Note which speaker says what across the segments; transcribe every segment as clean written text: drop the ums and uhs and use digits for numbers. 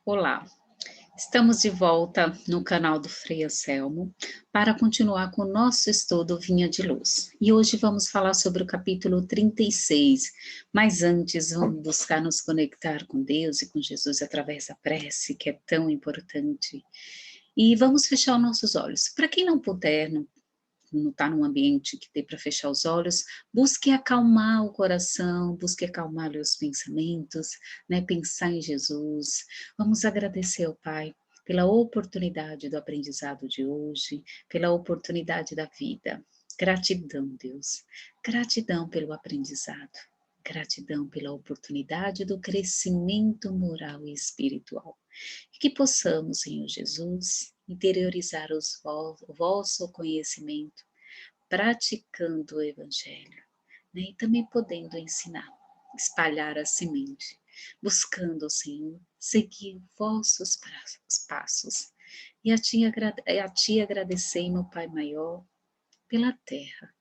Speaker 1: Olá, estamos de volta no canal do Frei Anselmo para continuar com o nosso estudo Vinha de Luz. E hoje vamos falar sobre o capítulo 36, mas antes vamos buscar nos conectar com Deus e com Jesus através da prece, que é tão importante. E vamos fechar os nossos olhos. Para quem não puder, não está num ambiente que dê para fechar os olhos, busque acalmar o coração, busque acalmar os pensamentos, né? Pensar em Jesus. Vamos agradecer ao Pai pela oportunidade do aprendizado de hoje, pela oportunidade da vida. Gratidão, Deus. Gratidão pelo aprendizado. Gratidão pela oportunidade do crescimento moral e espiritual. E que possamos, Senhor Jesus, interiorizar o vosso conhecimento, praticando o Evangelho, né? E também podendo ensinar, espalhar a semente, buscando, Senhor, seguir vossos passos. E a ti agradecei, meu Pai maior, pela terra,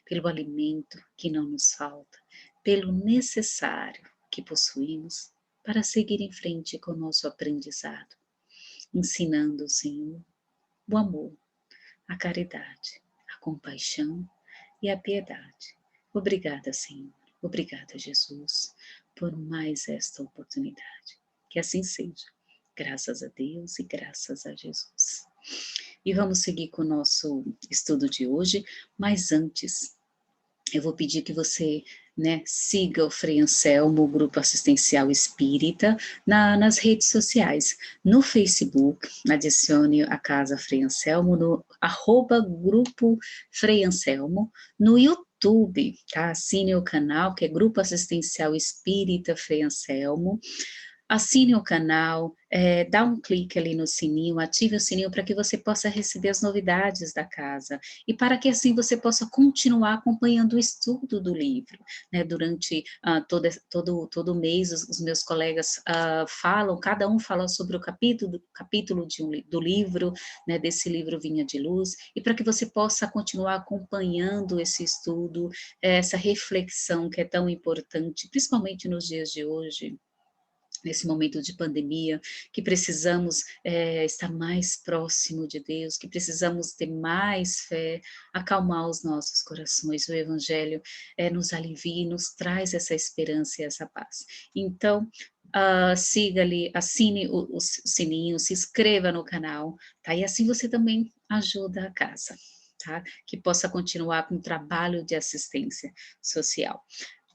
Speaker 1: pelo alimento que não nos falta, pelo necessário que possuímos para seguir em frente com o nosso aprendizado, ensinando, Senhor, o amor, a caridade, a compaixão e a piedade. Obrigada, Senhor. Obrigada, Jesus, por mais esta oportunidade. Que assim seja. Graças a Deus e graças a Jesus. E vamos seguir com o nosso estudo de hoje, mas antes eu vou pedir que você, né, siga o Frei Anselmo, o Grupo Assistencial Espírita, nas redes sociais. No Facebook, adicione a Casa Frei Anselmo, no @Grupo Frei Anselmo, no YouTube, tá? Assine o canal, que é Grupo Assistencial Espírita Frei Anselmo. Assine o canal, dá um clique ali no sininho, ative o sininho para que você possa receber as novidades da casa e para que assim você possa continuar acompanhando o estudo do livro, né? Durante todo mês os meus colegas falam, cada um fala sobre o capítulo do livro, né? Desse livro Vinha de Luz, e para que você possa continuar acompanhando esse estudo, essa reflexão que é tão importante, principalmente nos dias de hoje, nesse momento de pandemia, que precisamos estar mais próximo de Deus, que precisamos ter mais fé, acalmar os nossos corações. O Evangelho nos alivia e nos traz essa esperança e essa paz. Então, siga ali, assine o sininho, se inscreva no canal, tá? E assim você também ajuda a casa, tá? Que possa continuar com o trabalho de assistência social.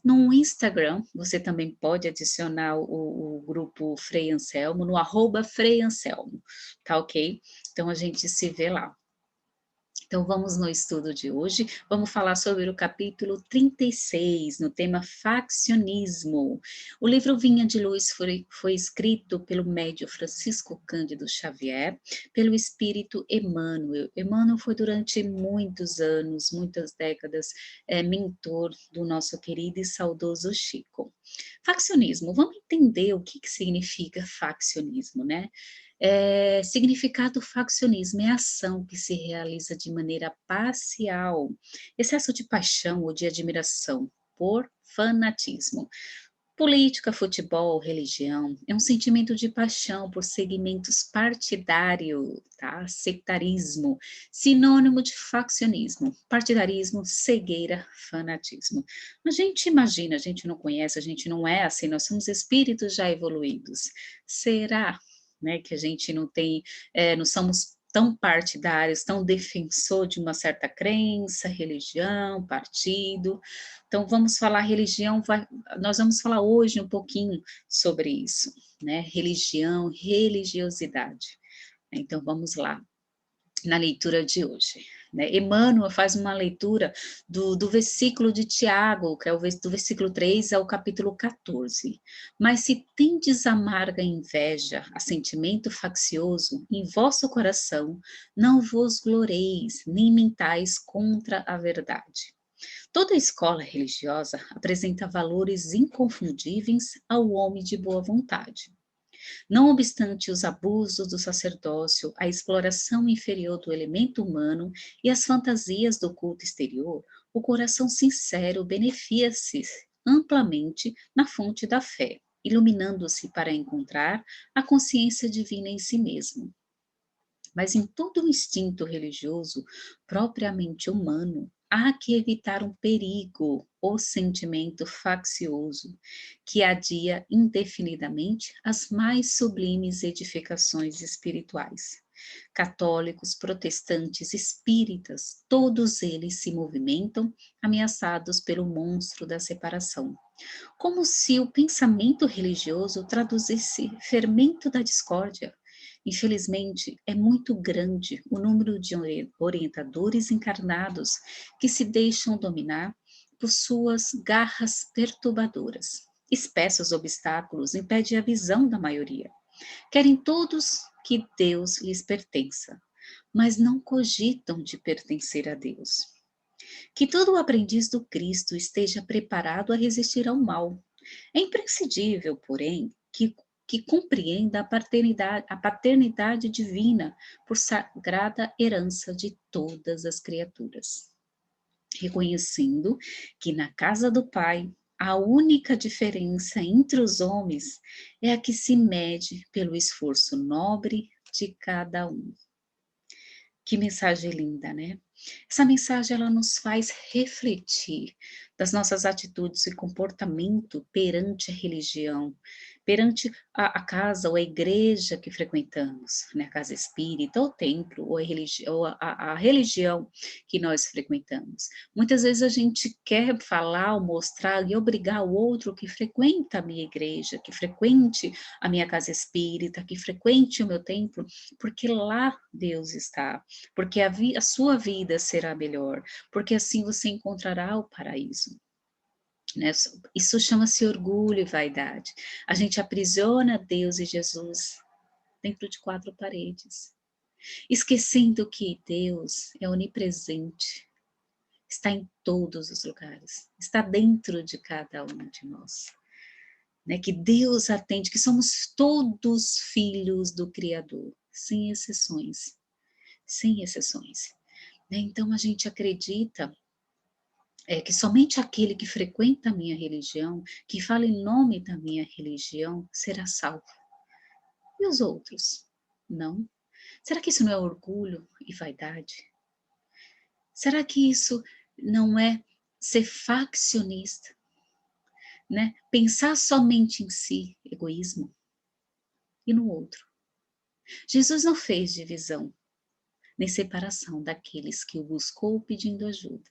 Speaker 1: No Instagram, você também pode adicionar o grupo Frei Anselmo, no @Frei Anselmo, tá ok? Então a gente se vê lá. Então vamos no estudo de hoje, vamos falar sobre o capítulo 36, no tema faccionismo. O livro Vinha de Luz foi escrito pelo médium Francisco Cândido Xavier, pelo espírito Emmanuel. Emmanuel foi durante muitos anos, muitas décadas, mentor do nosso querido e saudoso Chico. Faccionismo, vamos entender o que significa faccionismo, né? Significado faccionismo é ação que se realiza de maneira parcial, excesso de paixão ou de admiração por fanatismo. Política, futebol, religião é um sentimento de paixão por segmentos partidários, tá? Sectarismo, sinônimo de faccionismo, partidarismo, cegueira, fanatismo. A gente imagina, a gente não conhece, a gente não é assim, nós somos espíritos já evoluídos. Será, né, que a gente não tem, não somos tão partidários, tão defensor de uma certa crença, religião, partido? Então vamos falar religião, nós vamos falar hoje um pouquinho sobre isso, né? Religião, religiosidade. Então vamos lá, na leitura de hoje, né? Emmanuel faz uma leitura do versículo de Tiago, que é do versículo 3 ao capítulo 14. Mas se tendes amarga inveja, a sentimento faccioso em vosso coração, não vos gloreis, nem mentais contra a verdade. Toda escola religiosa apresenta valores inconfundíveis ao homem de boa vontade. Não obstante os abusos do sacerdócio, a exploração inferior do elemento humano e as fantasias do culto exterior, o coração sincero beneficia-se amplamente na fonte da fé, iluminando-se para encontrar a consciência divina em si mesmo. Mas em todo o instinto religioso propriamente humano, há que evitar um perigo, o sentimento faccioso, que adia indefinidamente as mais sublimes edificações espirituais. Católicos, protestantes, espíritas, todos eles se movimentam ameaçados pelo monstro da separação, como se o pensamento religioso traduzisse fermento da discórdia. Infelizmente, é muito grande o número de orientadores encarnados que se deixam dominar por suas garras perturbadoras. Espessos obstáculos impedem a visão da maioria. Querem todos que Deus lhes pertença, mas não cogitam de pertencer a Deus. Que todo o aprendiz do Cristo esteja preparado a resistir ao mal. É imprescindível, porém, que compreenda a paternidade divina por sagrada herança de todas as criaturas, reconhecendo que na casa do Pai a única diferença entre os homens é a que se mede pelo esforço nobre de cada um. Que mensagem linda, né? Essa mensagem ela nos faz refletir das nossas atitudes e comportamento perante a religião, perante a casa ou a igreja que frequentamos, né? A casa espírita, ou o templo, ou a religião que nós frequentamos. Muitas vezes a gente quer falar ou mostrar e obrigar o outro que frequenta a minha igreja, que frequente a minha casa espírita, que frequente o meu templo, porque lá Deus está, porque a sua vida será melhor, porque assim você encontrará o paraíso. Né? Isso chama-se orgulho e vaidade. A gente aprisiona Deus e Jesus dentro de quatro paredes, esquecendo que Deus é onipresente, está em todos os lugares, está dentro de cada um de nós. Né? Que Deus atende, que somos todos filhos do Criador, sem exceções, sem exceções. Né? Então a gente acredita que somente aquele que frequenta a minha religião, que fala em nome da minha religião, será salvo. E os outros? Não? Será que isso não é orgulho e vaidade? Será que isso não é ser faccionista? Né? Pensar somente em si, egoísmo, e no outro. Jesus não fez divisão, nem separação daqueles que o buscou pedindo ajuda.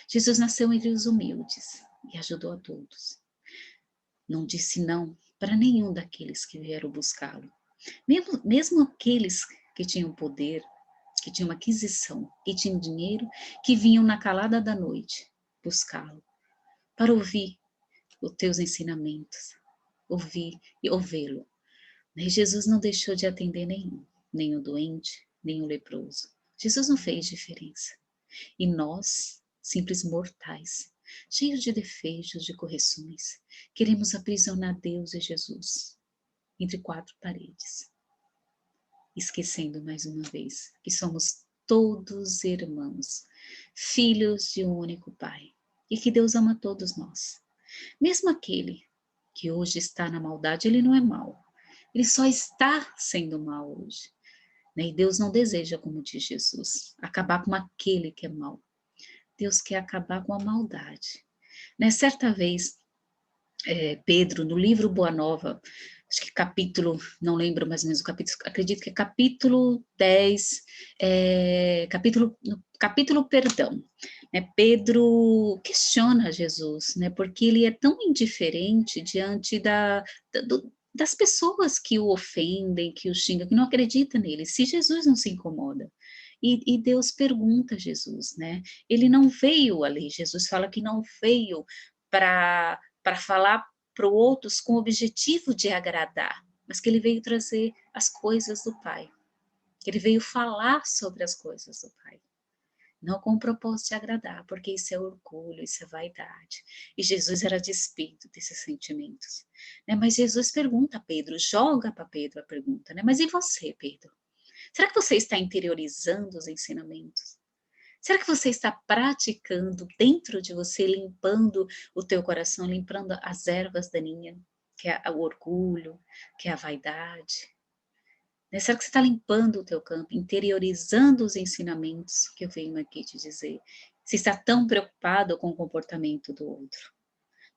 Speaker 1: Jesus nasceu entre os humildes e ajudou a todos. Não disse não para nenhum daqueles que vieram buscá-lo. Mesmo aqueles que tinham poder, que tinham uma aquisição, que tinham dinheiro, que vinham na calada da noite buscá-lo, para ouvir os teus ensinamentos, ouvir e ouvi-lo. Jesus não deixou de atender nenhum, nem o doente, nem o leproso. Jesus não fez diferença. E nós, simples mortais, cheios de defeitos, de correções, queremos aprisionar Deus e Jesus entre quatro paredes, esquecendo mais uma vez que somos todos irmãos, filhos de um único Pai, e que Deus ama todos nós. Mesmo aquele que hoje está na maldade, ele não é mau, ele só está sendo mau hoje. Né? E Deus não deseja, como diz Jesus, acabar com aquele que é mau. Deus quer acabar com a maldade. Né? Certa vez, Pedro, no livro Boa Nova, acho que capítulo, não lembro mais ou menos o capítulo, acredito que é capítulo 10, capítulo perdão, né? Pedro questiona Jesus, né? Porque ele é tão indiferente diante das pessoas que o ofendem, que o xingam, que não acreditam nele, se Jesus não se incomoda. E Deus pergunta a Jesus, né? Ele não veio ali, Jesus fala que não veio para falar para outros com o objetivo de agradar, mas que ele veio trazer as coisas do Pai, que ele veio falar sobre as coisas do Pai, não com o propósito de agradar, porque isso é orgulho, isso é vaidade, e Jesus era despido desses sentimentos, né? Mas Jesus pergunta a Pedro, joga para Pedro a pergunta, né? Mas e você, Pedro? Será que você está interiorizando os ensinamentos? Será que você está praticando dentro de você, limpando o teu coração, limpando as ervas daninhas que é o orgulho, que é a vaidade? Né? Será que você está limpando o teu campo, interiorizando os ensinamentos que eu venho aqui te dizer? Você está tão preocupado com o comportamento do outro?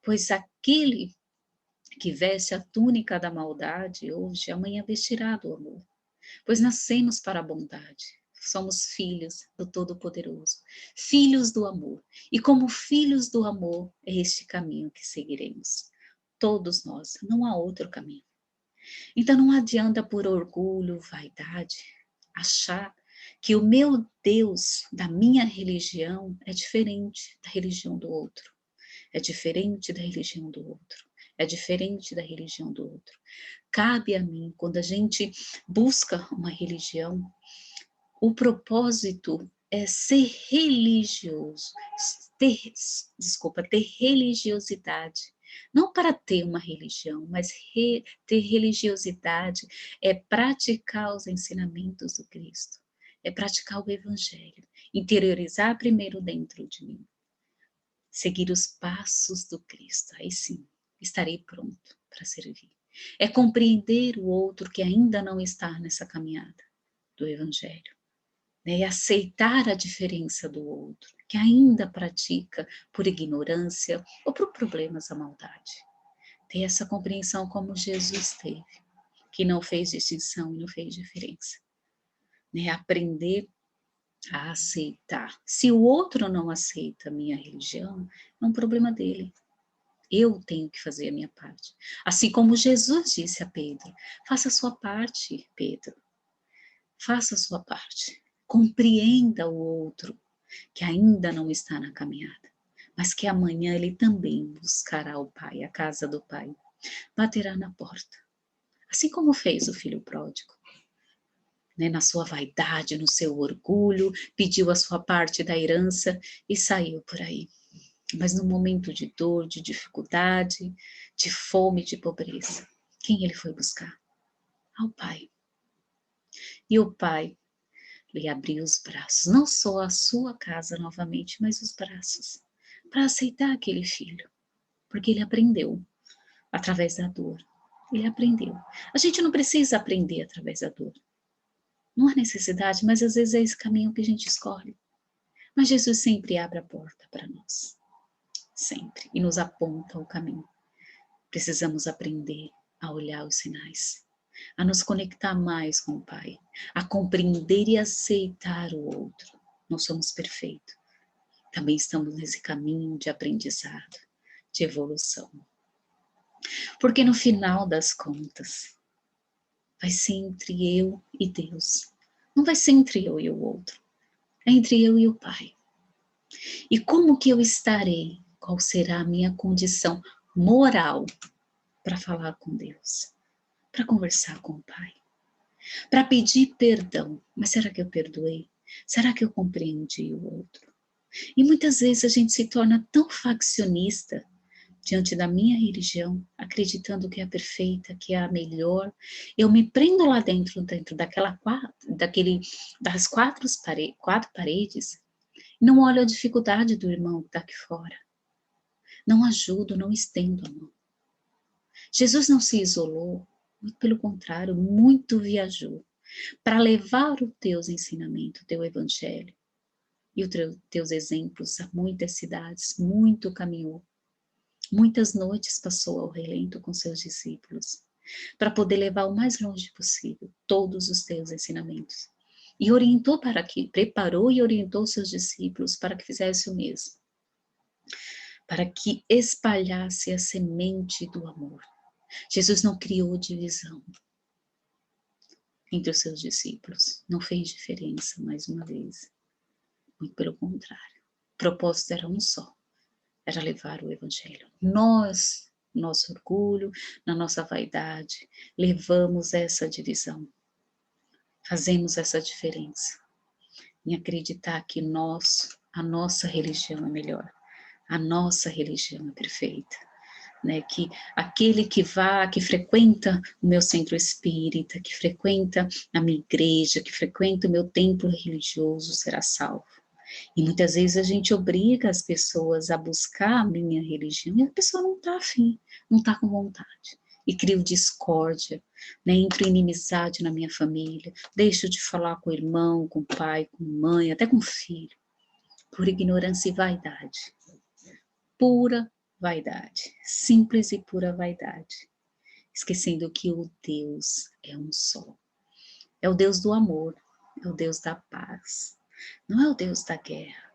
Speaker 1: Pois aquele que veste a túnica da maldade hoje, amanhã vestirá do amor. Pois nascemos para a bondade. Somos filhos do Todo-Poderoso, filhos do amor. E como filhos do amor, é este caminho que seguiremos. Todos nós, não há outro caminho. Então não adianta por orgulho, vaidade, achar que o meu Deus da minha religião é diferente da religião do outro. É diferente da religião do outro. É diferente da religião do outro. Cabe a mim, quando a gente busca uma religião, o propósito é ser religioso, ter religiosidade. Não para ter uma religião, mas ter religiosidade é praticar os ensinamentos do Cristo, é praticar o Evangelho, interiorizar primeiro dentro de mim, seguir os passos do Cristo, aí sim, estarei pronto para servir. É compreender o outro que ainda não está nessa caminhada do Evangelho, né? E aceitar a diferença do outro, que ainda pratica por ignorância ou por problemas a maldade. Ter essa compreensão como Jesus teve, que não fez distinção e não fez diferença. Né? Aprender a aceitar. Se o outro não aceita a minha religião, é um problema dele. Eu tenho que fazer a minha parte. Assim como Jesus disse a Pedro, faça a sua parte, Pedro. Faça a sua parte. Compreenda o outro que ainda não está na caminhada, mas que amanhã ele também buscará o Pai, a casa do Pai. Baterá na porta. Assim como fez o filho pródigo. Né, na sua vaidade, no seu orgulho, pediu a sua parte da herança e saiu por aí. Mas no momento de dor, de dificuldade, de fome, de pobreza, quem ele foi buscar? Ao Pai. E o Pai lhe abriu os braços, não só a sua casa novamente, mas os braços, para aceitar aquele filho, porque ele aprendeu através da dor. Ele aprendeu. A gente não precisa aprender através da dor. Não há necessidade, mas às vezes é esse caminho que a gente escolhe. Mas Jesus sempre abre a porta para nós. Sempre. E nos aponta o caminho. Precisamos aprender a olhar os sinais, a nos conectar mais com o Pai, a compreender e aceitar o outro. Não somos perfeitos. Também estamos nesse caminho de aprendizado, de evolução. Porque no final das contas, vai ser entre eu e Deus. Não vai ser entre eu e o outro. É entre eu e o Pai. E como que eu estarei? Qual será a minha condição moral para falar com Deus? Para conversar com o Pai? Para pedir perdão? Mas será que eu perdoei? Será que eu compreendi o outro? E muitas vezes a gente se torna tão faccionista diante da minha religião, acreditando que é a perfeita, que é a melhor. Eu me prendo lá dentro das quatro paredes, não olho a dificuldade do irmão que está aqui fora. Não ajudo, não estendo a mão. Jesus não se isolou, muito pelo contrário, muito viajou para levar o teus ensinamentos, o teu evangelho e os teus exemplos a muitas cidades, muito caminhou. Muitas noites passou ao relento com seus discípulos, para poder levar o mais longe possível todos os teus ensinamentos. E orientou preparou e orientou seus discípulos para que fizesse o mesmo. Para que espalhasse a semente do amor. Jesus não criou divisão entre os seus discípulos. Não fez diferença, mais uma vez. Muito pelo contrário. O propósito era um só. Era levar o evangelho. Nós, nosso orgulho, na nossa vaidade, levamos essa divisão. Fazemos essa diferença. Em acreditar que a nossa religião é melhor. A nossa religião é perfeita. Né, que aquele que frequenta o meu centro espírita, que frequenta a minha igreja, que frequenta o meu templo religioso, será salvo. E muitas vezes a gente obriga as pessoas a buscar a minha religião e a pessoa não está afim, não está com vontade. e crio discórdia, né? Entro em inimizade na minha família, deixo de falar com o irmão, com o pai, com a mãe, até com o filho, por ignorância e vaidade. Pura vaidade, simples e pura vaidade, esquecendo que o Deus é um só. É o Deus do amor, é o Deus da paz, não é o Deus da guerra,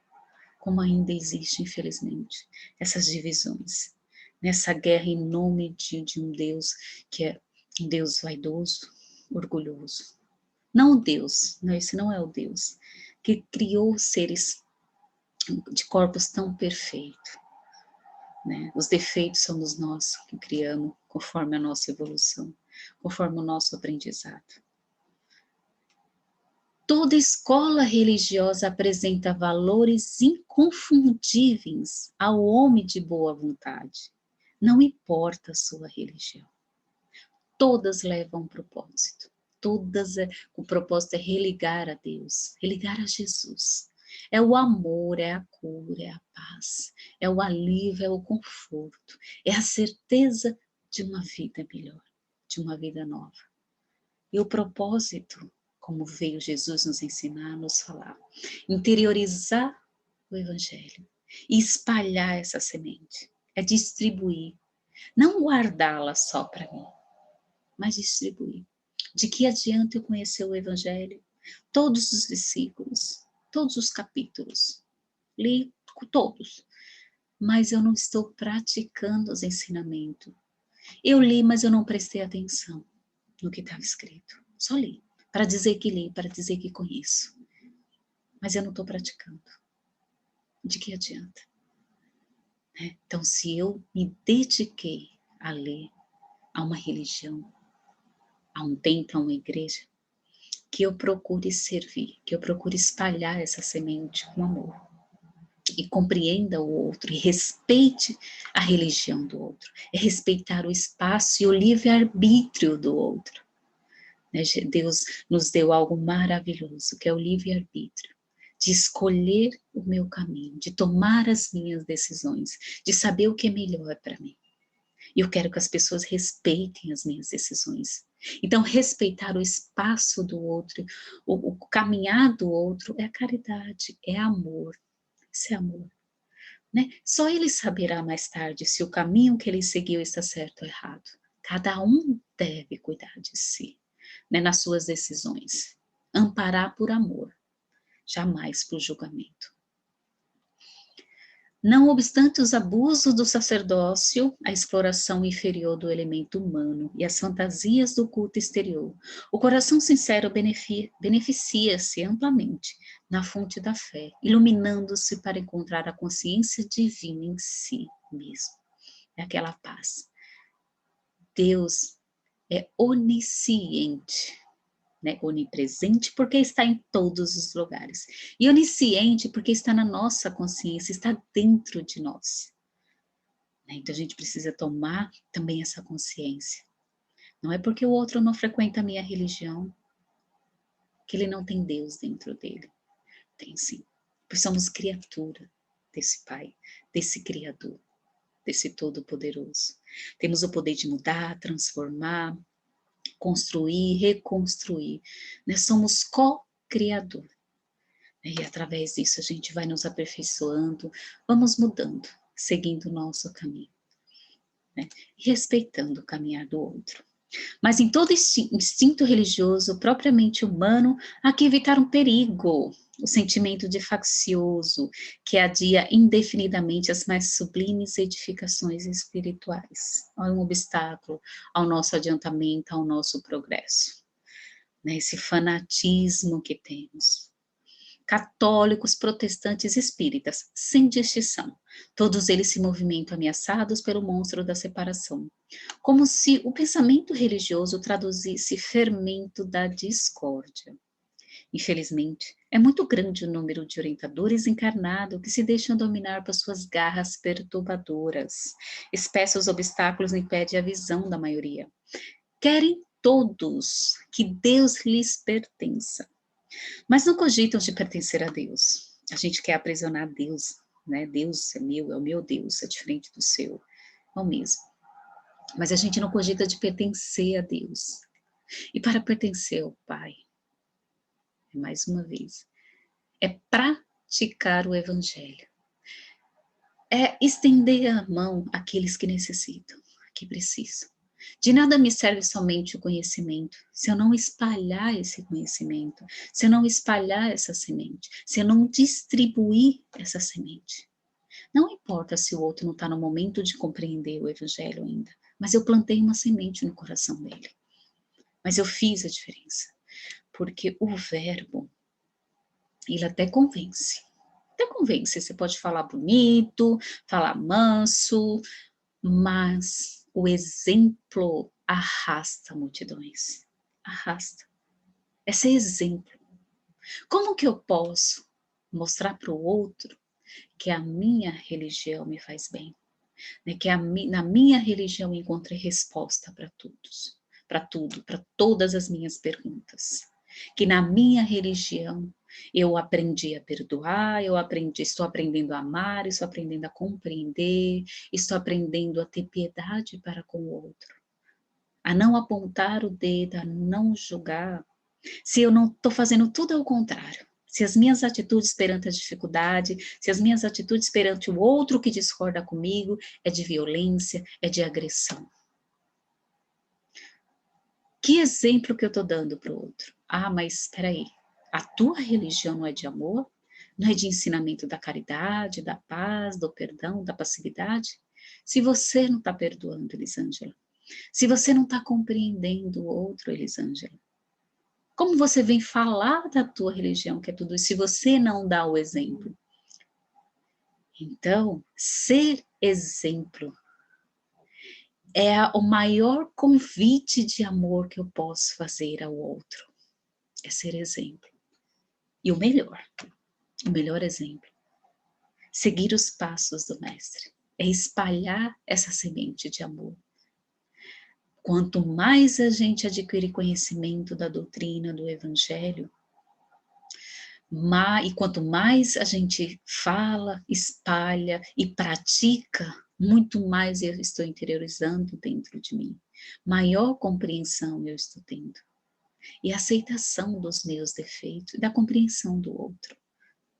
Speaker 1: como ainda existe, infelizmente, essas divisões. Nessa guerra em nome de um Deus que é um Deus vaidoso, orgulhoso. Não o Deus, não, esse não é o Deus, que criou seres de corpos tão perfeitos. Né? Os defeitos somos nós que criamos conforme a nossa evolução, conforme o nosso aprendizado. Toda escola religiosa apresenta valores inconfundíveis ao homem de boa vontade. Não importa a sua religião. Todas levam um propósito. Todas, o propósito é religar a Deus, religar a Jesus. É o amor, é a cura, é a paz, é o alívio, é o conforto, é a certeza de uma vida melhor, de uma vida nova. E o propósito, como veio Jesus nos ensinar, nos falar, interiorizar o Evangelho e espalhar essa semente, é distribuir, não guardá-la só para mim, mas distribuir. De que adianta eu conhecer o Evangelho? Todos os versículos, todos os capítulos, li todos, mas eu não estou praticando os ensinamentos. Eu li, mas eu não prestei atenção no que estava escrito. Só li, para dizer que li, para dizer que conheço. Mas eu não estou praticando. De que adianta? Né? Então, se eu me dediquei a ler, a uma religião, a um templo, a uma igreja, que eu procure servir, que eu procure espalhar essa semente com amor. E compreenda o outro, e respeite a religião do outro. É respeitar o espaço e o livre-arbítrio do outro. Deus nos deu algo maravilhoso, que é o livre-arbítrio, de escolher o meu caminho, de tomar as minhas decisões, de saber o que é melhor para mim. E eu quero que as pessoas respeitem as minhas decisões. Então, respeitar o espaço do outro, o caminhar do outro, é a caridade, é amor. Isso é amor. Né? Só ele saberá mais tarde se o caminho que ele seguiu está certo ou errado. Cada um deve cuidar de si, né, nas suas decisões. Amparar por amor, jamais por julgamento. Não obstante os abusos do sacerdócio, a exploração inferior do elemento humano e as fantasias do culto exterior, o coração sincero beneficia-se amplamente na fonte da fé, iluminando-se para encontrar a consciência divina em si mesmo. É aquela paz. Deus é onisciente, né? Onipresente porque está em todos os lugares. E onisciente porque está na nossa consciência, está dentro de nós. Né? Então a gente precisa tomar também essa consciência. Não é porque o outro não frequenta a minha religião que ele não tem Deus dentro dele. Tem sim. Pois somos criatura desse Pai, desse Criador, desse Todo-Poderoso. Temos o poder de mudar, transformar, construir, reconstruir. Nós somos co-criador. E através disso a gente vai nos aperfeiçoando, vamos mudando, seguindo o nosso caminho. Né? E respeitando o caminhar do outro. Mas em todo instinto religioso propriamente humano, há que evitar um perigo, o sentimento de faccioso, que adia indefinidamente as mais sublimes edificações espirituais. É um obstáculo ao nosso adiantamento, ao nosso progresso. Né? Esse fanatismo que temos. Católicos, protestantes, espíritas, sem distinção. Todos eles se movimentam ameaçados pelo monstro da separação. Como se o pensamento religioso traduzisse fermento da discórdia. Infelizmente, é muito grande o número de orientadores encarnados que se deixam dominar por suas garras perturbadoras. Espessos obstáculos impedem a visão da maioria. Querem todos que Deus lhes pertença. Mas não cogitam de pertencer a Deus. A gente quer aprisionar Deus, né? Deus é o meu Deus, é diferente do seu. É o mesmo. Mas a gente não cogita de pertencer a Deus. E para pertencer ao Pai, mais uma vez, é praticar o Evangelho. É estender a mão àqueles que necessitam, que precisam. De nada me serve somente o conhecimento, se eu não espalhar esse conhecimento, se eu não espalhar essa semente, se eu não distribuir essa semente. Não importa se o outro não está no momento de compreender o Evangelho ainda, mas eu plantei uma semente no coração dele. Mas eu fiz a diferença, porque o verbo, ele até convence. Até convence, você pode falar bonito, falar manso, mas o exemplo arrasta multidões. Arrasta. É ser exemplo. Como que eu posso mostrar para o outro que a minha religião me faz bem? Né? Que na minha religião eu encontrei resposta para todos, para tudo, para todas as minhas perguntas. Que na minha religião eu aprendi a perdoar, estou aprendendo a amar, estou aprendendo a compreender, estou aprendendo a ter piedade para com o outro, a não apontar o dedo, a não julgar, se eu não estou fazendo tudo ao contrário, se as minhas atitudes perante a dificuldade, se as minhas atitudes perante o outro que discorda comigo é de violência, é de agressão. Que exemplo que eu estou dando para o outro? Ah, mas espera aí, a tua religião não é de amor? Não é de ensinamento da caridade, da paz, do perdão, da passividade? Se você não está perdoando, Elisângela, se você não está compreendendo o outro, Elisângela, como você vem falar da tua religião, que é tudo isso, se você não dá o exemplo? Então, ser exemplo é o maior convite de amor que eu posso fazer ao outro. É ser exemplo. E o melhor exemplo, seguir os passos do Mestre, é espalhar essa semente de amor. Quanto mais a gente adquire conhecimento da doutrina, do Evangelho, e quanto mais a gente fala, espalha e pratica, muito mais eu estou interiorizando dentro de mim. Maior compreensão eu estou tendo. E aceitação dos meus defeitos e da compreensão do outro.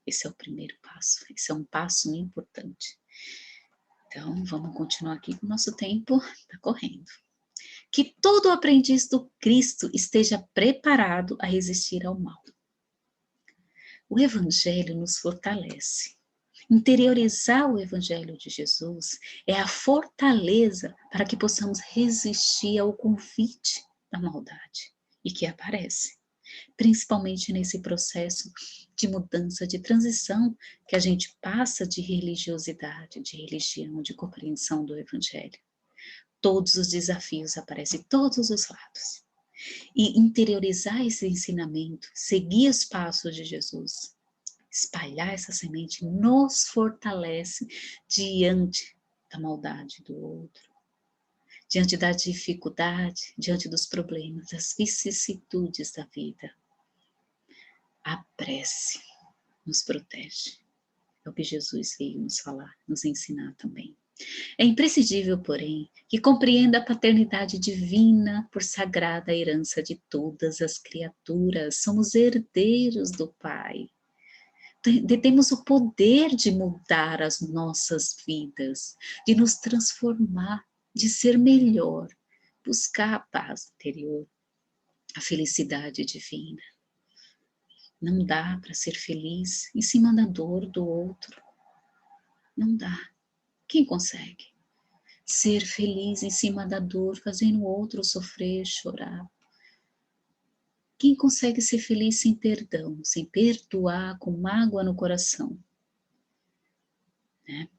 Speaker 1: Esse é o primeiro passo, esse é um passo importante. Então, vamos continuar aqui com o nosso tempo, está correndo. Que todo aprendiz do Cristo esteja preparado a resistir ao mal. O Evangelho nos fortalece. Interiorizar o Evangelho de Jesus é a fortaleza para que possamos resistir ao convite da maldade e que aparece, principalmente nesse processo de mudança, de transição que a gente passa de religiosidade, de religião, de compreensão do Evangelho. Todos os desafios aparecem, todos os lados. E interiorizar esse ensinamento, seguir os passos de Jesus, espalhar essa semente, nos fortalece diante da maldade do outro, diante da dificuldade, diante dos problemas, das vicissitudes da vida. A prece nos protege. É o que Jesus veio nos falar, nos ensinar também. É imprescindível, porém, que compreenda a paternidade divina por sagrada herança de todas as criaturas. Somos herdeiros do Pai. Temos o poder de mudar as nossas vidas, de nos transformar, de ser melhor, buscar a paz interior, a felicidade divina. Não dá para ser feliz em cima da dor do outro. Não dá. Quem consegue? Ser feliz em cima da dor, fazendo o outro sofrer, chorar. Quem consegue ser feliz sem perdão, sem perdoar, com mágoa no coração? Né?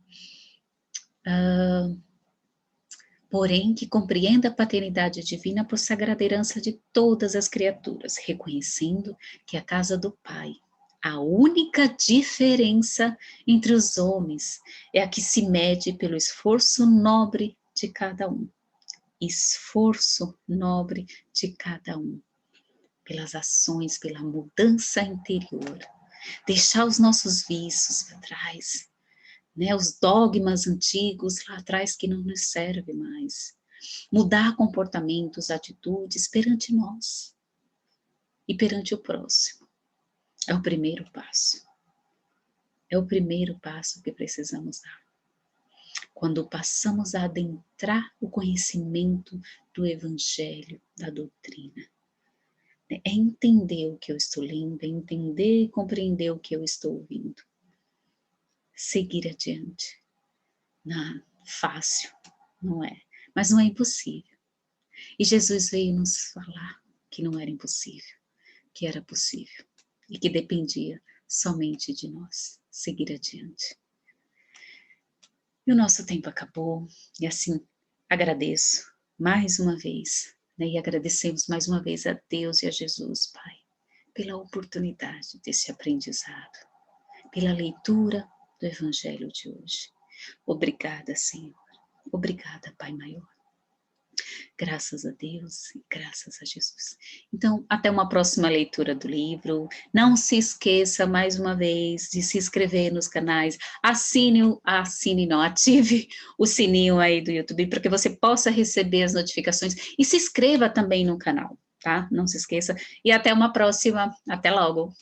Speaker 1: Porém, que compreenda a paternidade divina por sagrada herança de todas as criaturas, reconhecendo que a casa do Pai, a única diferença entre os homens é a que se mede pelo esforço nobre de cada um. Esforço nobre de cada um. Pelas ações, pela mudança interior. Deixar os nossos vícios para trás, né, os dogmas antigos lá atrás que não nos servem mais. mudar comportamentos, atitudes perante nós e perante o próximo. É o primeiro passo. É o primeiro passo que precisamos dar. Quando passamos a adentrar o conhecimento do Evangelho, da doutrina. É entender o que eu estou lendo, é entender e compreender o que eu estou ouvindo. Seguir adiante. Não, fácil, não é? Mas não é impossível. E Jesus veio nos falar que não era impossível, que era possível. E que dependia somente de nós seguir adiante. E o nosso tempo acabou, e assim agradeço mais uma vez, né, e agradecemos mais uma vez a Deus e a Jesus, Pai, pela oportunidade desse aprendizado, pela leitura do Evangelho de hoje. Obrigada, Senhor. Obrigada, Pai maior. Graças a Deus e graças a Jesus. Então, até uma próxima leitura do livro. Não se esqueça, mais uma vez, de se inscrever nos canais. Ative o sininho aí do YouTube, para que você possa receber as notificações. E se inscreva também no canal, tá? Não se esqueça. E até uma próxima. Até logo.